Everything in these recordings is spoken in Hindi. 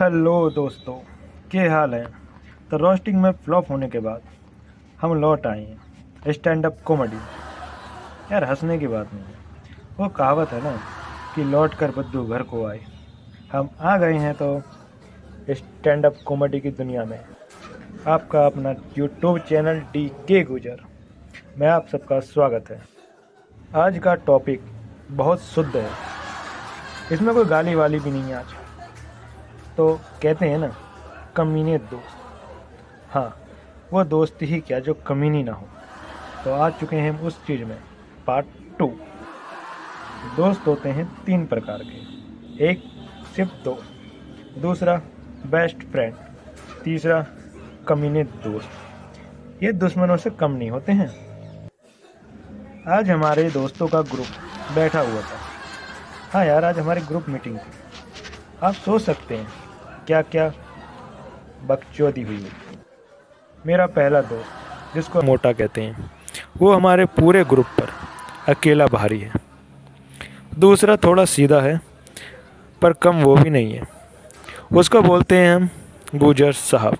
हेलो दोस्तों, क्या हाल है। तो रोस्टिंग में फ्लॉप होने के बाद हम लौट आए हैं स्टैंड अप कॉमेडी। यार हंसने की बात नहीं है, वो कहावत है ना कि लौट कर बुद्धू घर को आए। हम आ गए हैं तो स्टैंड अप कॉमेडी की दुनिया में। आपका अपना यूट्यूब चैनल DK गुजर में आप सबका स्वागत है। आज का टॉपिक बहुत शुद्ध है, इसमें कोई गाली वाली भी नहीं है। आज तो कहते हैं ना, कमीने दोस्त। हाँ, वो दोस्ती ही क्या जो कमीनी ना हो। तो आ चुके हैं हम उस चीज़ में, पार्ट 2। दोस्त होते हैं 3 प्रकार के। एक सिर्फ दोस्त, दूसरा बेस्ट फ्रेंड, तीसरा कमीने दोस्त। ये दुश्मनों से कम नहीं होते हैं। आज हमारे दोस्तों का ग्रुप बैठा हुआ था। हाँ यार, आज हमारी ग्रुप मीटिंग थी। आप सोच सकते हैं क्या क्या बकचोदी हुई है। मेरा पहला दोस्त, जिसको मोटा कहते हैं, वो हमारे पूरे ग्रुप पर अकेला भारी है। दूसरा थोड़ा सीधा है पर कम वो भी नहीं है, उसको बोलते हैं हम गुजर साहब।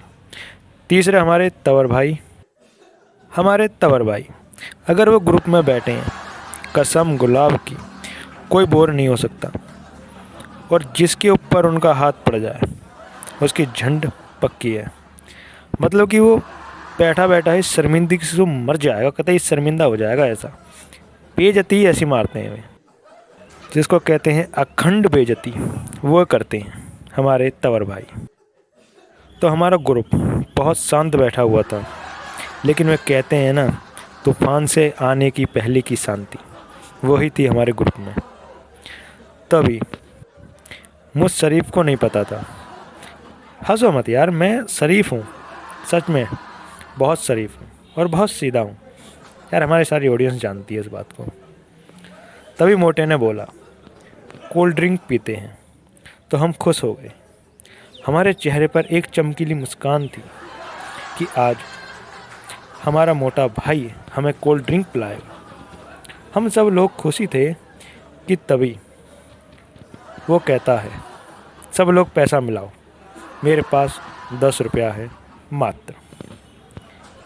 तीसरे हमारे तवर भाई अगर वो ग्रुप में बैठे हैं, कसम गुलाब की, कोई बोर नहीं हो सकता। और जिसके ऊपर उनका हाथ पड़ जाए उसकी झंड पक्की है। मतलब कि वो बैठा बैठा ही शर्मिंदगी से मर जाएगा, कतई शर्मिंदा हो जाएगा। ऐसा बेइज्जती ही ऐसी मारते हैं वे, जिसको कहते हैं अखंड बेइज्जती, वो करते हैं हमारे तवर भाई। तो हमारा ग्रुप बहुत शांत बैठा हुआ था, लेकिन वे कहते हैं ना, तूफान से आने की पहले की शांति वही थी हमारे ग्रुप में। तभी मुझ शरीफ को नहीं पता था। हंसो मत यार, मैं शरीफ हूँ, सच में बहुत शरीफ हूँ और बहुत सीधा हूँ। यार हमारी सारी ऑडियंस जानती है इस बात को। तभी मोटे ने बोला, कोल्ड ड्रिंक पीते हैं। तो हम खुश हो गए। हमारे चेहरे पर एक चमकीली मुस्कान थी कि आज हमारा मोटा भाई हमें कोल्ड ड्रिंक पिलाएगा। हम सब लोग खुशी थे कि तभी वो कहता है, सब लोग पैसा मिलाओ, मेरे पास 10 रुपया है मात्र।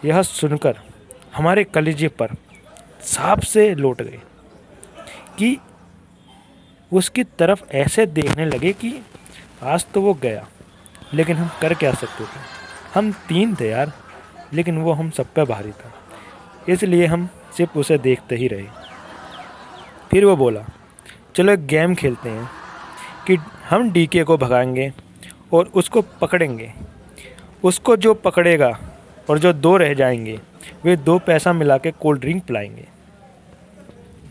यह सुनकर हमारे कलेजे पर सांप से लौट गए कि उसकी तरफ ऐसे देखने लगे कि आज तो वो गया, लेकिन हम कर क्या सकते थे। हम 3 थे यार, लेकिन वो हम सब पे भारी था, इसलिए हम सिर्फ उसे देखते ही रहे। फिर वो बोला, चलो एक गेम खेलते हैं कि हम DK को भगाएंगे और उसको पकड़ेंगे। उसको जो पकड़ेगा और जो 2 रह जाएंगे, वे 2 पैसा मिला के कोल्ड ड्रिंक पिलाएंगे।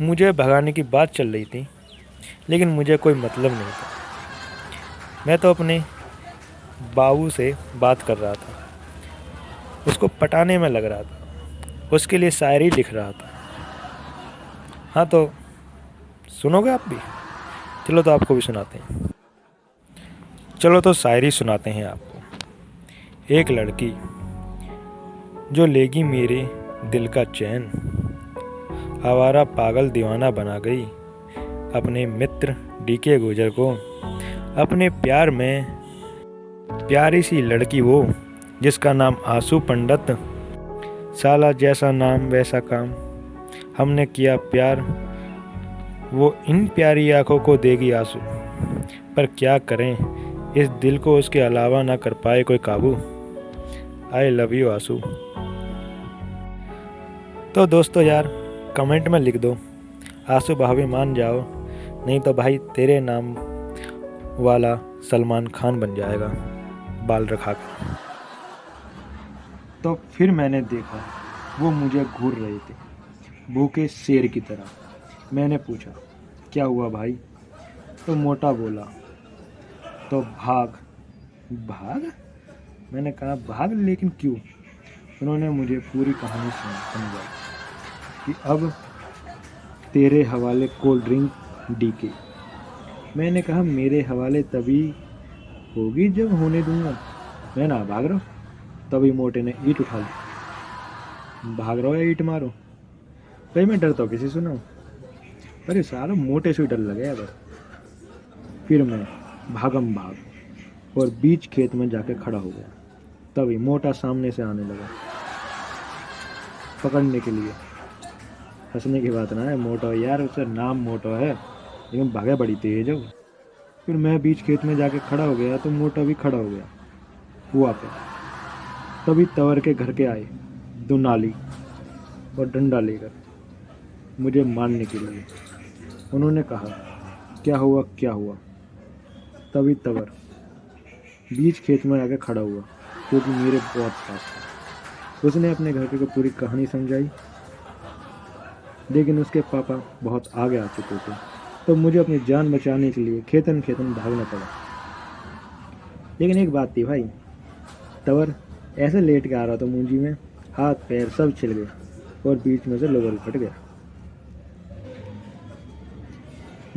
मुझे भगाने की बात चल रही थी, लेकिन मुझे कोई मतलब नहीं था। मैं तो अपने बाबू से बात कर रहा था, उसको पटाने में लग रहा था, उसके लिए शायरी लिख रहा था। हाँ तो सुनोगे आप भी? चलो तो आपको भी सुनाते हैं। चलो तो शायरी सुनाते हैं आपको। एक लड़की जो लेगी मेरे दिल का चैन, आवारा पागल दीवाना बना गई अपने मित्र DK गुजर को। अपने प्यार में प्यारी सी लड़की वो, जिसका नाम आंसू पंडित। साला जैसा नाम वैसा काम, हमने किया प्यार, वो इन प्यारी आँखों को देगी आंसू। पर क्या करें, इस दिल को उसके अलावा ना कर पाए कोई काबू। आई लव यू आंसू। तो दोस्तों यार, कमेंट में लिख दो, आंसू भाभी मान जाओ, नहीं तो भाई तेरे नाम वाला सलमान खान बन जाएगा बाल रखा कर। तो फिर मैंने देखा वो मुझे घूर रहे थे भूखे शेर की तरह। मैंने पूछा, क्या हुआ भाई? तो मोटा बोला, तो भाग। भाग? मैंने कहा भाग, लेकिन क्यों? उन्होंने मुझे पूरी कहानी समझाई कि अब तेरे हवाले कोल्ड ड्रिंक DK। मैंने कहा मेरे हवाले तभी होगी जब होने दूंगा, मैं ना भाग रहा हूँ। तभी मोटे ने ईंट उठा ली। भाग रहा हो या ईंट मारो? भाई मैं डरता हूँ किसी से ना, अरे सारा मोटे से डर लगे बस। फिर मैं भाग और बीच खेत में जाके खड़ा हो गया। तभी मोटा सामने से आने लगा पकड़ने के लिए। हंसने की बात ना है, मोटा यार, उसका नाम मोटा है लेकिन भागे बड़ी तेज है वो। फिर मैं बीच खेत में जाके खड़ा हो गया तो मोटा भी खड़ा हो गया हुआ पे। तभी तवर के घर के आए दुनाली और डंडा लेकर मुझे मारने के लिए। उन्होंने कहा, क्या हुआ क्या हुआ? तभी तवर बीच खेत में आके खड़ा हुआ क्योंकि मेरे बहुत पास था। उसने अपने घर की पूरी कहानी समझाई, लेकिन उसके पापा बहुत आगे आ चुके थे तो मुझे अपनी जान बचाने के लिए खेतन खेतन भागना पड़ा। लेकिन एक बात थी भाई, तवर ऐसे लेट के आ रहा था मुंजी में, हाथ पैर सब छिल गए और बीच में से लोबर फट गया।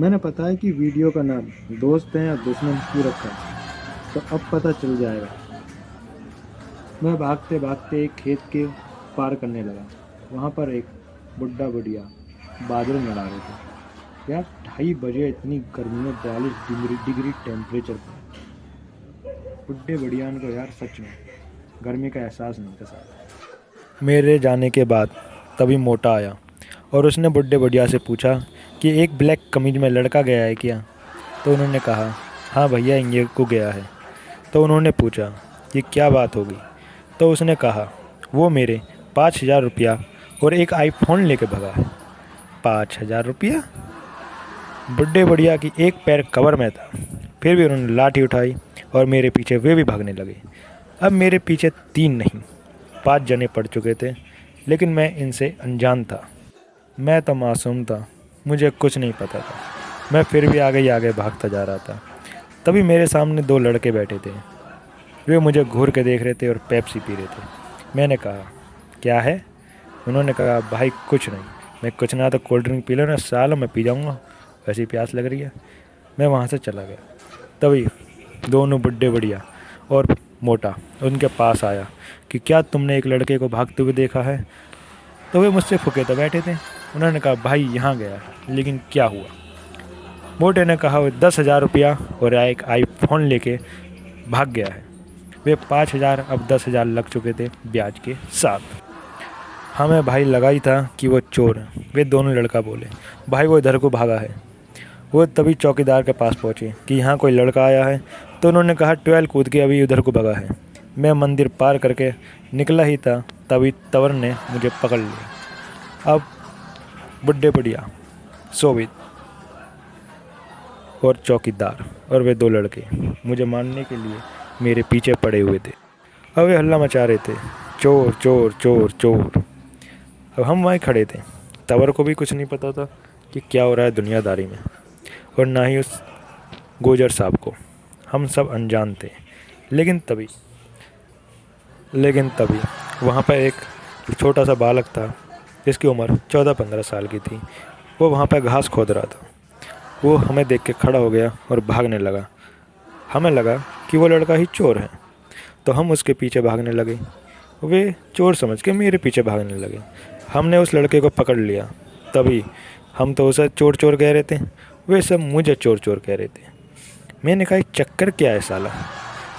मैंने पता है कि वीडियो का नाम दोस्त है या दुश्मन क्यों रखा, तो अब पता चल जाएगा। मैं भागते भागते एक खेत के पार करने लगा। वहाँ पर एक बुढ़ा बुढ़िया बाजरे लड़ा रहे थे। यार 2:30 बजे इतनी गर्मी में 42 डिग्री टेम्परेचर पर बुढ़े बुढ़िया को यार सच में गर्मी का एहसास नहीं था साहब। मेरे जाने के बाद तभी मोटा आया और उसने बुढ़े बुढ़िया से पूछा कि एक ब्लैक कमीज में लड़का गया है क्या? तो उन्होंने कहा, हाँ भैया ये को गया है। तो उन्होंने पूछा, ये क्या बात होगी? तो उसने कहा, वो मेरे 5,000 रुपया और एक आईफोन लेके भगा है। 5,000 रुपया? बुढ़े बढ़िया की एक पैर कवर में था, फिर भी उन्होंने लाठी उठाई और मेरे पीछे वे भी भागने लगे। अब मेरे पीछे 3 नहीं 5 जने पड़ चुके थे, लेकिन मैं इनसे अनजान था। मैं तो मासूम था, मुझे कुछ नहीं पता था। मैं फिर भी आगे ही आगे भागता जा रहा था। तभी मेरे सामने 2 लड़के बैठे थे। वे मुझे घूर के देख रहे थे और पेप्सी पी रहे थे। मैंने कहा, क्या है? उन्होंने कहा, भाई कुछ नहीं। मैं कुछ ना तो कोल्ड ड्रिंक पी लो ना सालों मैं पी जाऊँगा, वैसी प्यास लग रही है। मैं वहाँ से चला गया। तभी दोनों बुड्ढे बढ़िया और मोटा उनके पास आया कि क्या तुमने एक लड़के को भागते हुए देखा है? तो वे मुझसे फुके तो बैठे थे। उन्होंने कहा, भाई यहाँ गया है, लेकिन क्या हुआ? मोटे ने कहा, वो 10,000 रुपया और एक आईफोन लेके भाग गया है। वे 5,000 अब 10,000 लग चुके थे ब्याज के साथ। हमें भाई लगा ही था कि वो चोर है। वे दोनों लड़का बोले, भाई वो इधर को भागा है। वो तभी चौकीदार के पास पहुँचे कि यहाँ कोई लड़का आया है। तो उन्होंने कहा, 12 कूद के अभी उधर को भागा है। मैं मंदिर पार करके निकला ही था, तभी तवर ने मुझे पकड़ लिया। अब बुड्ढे बढ़िया सोवित और चौकीदार और वे 2 लड़के मुझे मारने के लिए मेरे पीछे पड़े हुए थे। अब वे हल्ला मचा रहे थे, चोर चोर चोर चोर। अब हम वहीं खड़े थे। तवर को भी कुछ नहीं पता था कि क्या हो रहा है दुनियादारी में, और ना ही उस गोजर साहब को। हम सब अनजान थे। लेकिन तभी वहाँ पर एक छोटा सा बालक था जिसकी उम्र 14-15 साल की थी। वो वहाँ पर घास खोद रहा था। वो हमें देख के खड़ा हो गया और भागने लगा। हमें लगा कि वो लड़का ही चोर है, तो हम उसके पीछे भागने लगे। वे चोर समझ के मेरे पीछे भागने लगे। हमने उस लड़के को पकड़ लिया। तभी हम तो उसे चोर चोर कह रहे थे, वे सब मुझे चोर चोर कह रहे थे। मैंने कहा, चक्कर क्या है साला?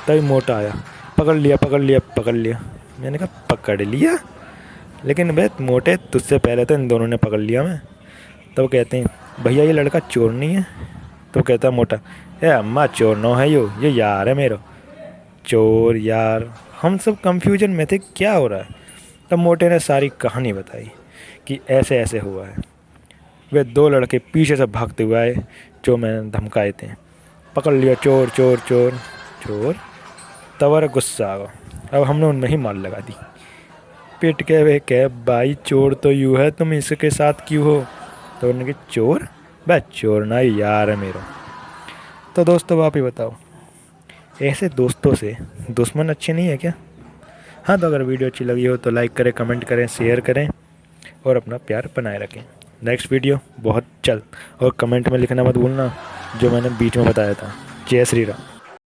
तभी मोटा आया, पकड़ लिया पकड़ लिया पकड़ लिया। मैंने कहा, पकड़ लिया? लेकिन बे मोटे, तुझसे पहले तो इन दोनों ने पकड़ लिया मैं। तो कहते हैं, भैया ये लड़का चोर नहीं है? तो कहता मोटा, अम्मा चोर नो है ये यार है मेरा। चोर यार, हम सब कंफ्यूजन में थे क्या हो रहा है। तब मोटे ने सारी कहानी बताई कि ऐसे ऐसे हुआ है। वे 2 लड़के पीछे से भागते हुए आए जो मैंने धमकाए थे। पकड़ लिया चोर चोर चोर चोर। तवर गुस्सा आ गया। अब हमने उनमें ही मार लगा दी। पिट के वे कहे, भाई चोर तो यूँ है, तुम इसके साथ क्यों हो? तो उन्होंने कहा, चोर? बस चोर ना यार है मेरा। तो दोस्तों आप ही बताओ, ऐसे दोस्तों से दुश्मन अच्छे नहीं है क्या? हाँ, तो अगर वीडियो अच्छी लगी हो तो लाइक करें, कमेंट करें, शेयर करें और अपना प्यार बनाए रखें। नेक्स्ट वीडियो बहुत जल्द, और कमेंट में लिखना मत भूलना जो मैंने बीच में बताया था। जय श्री राम।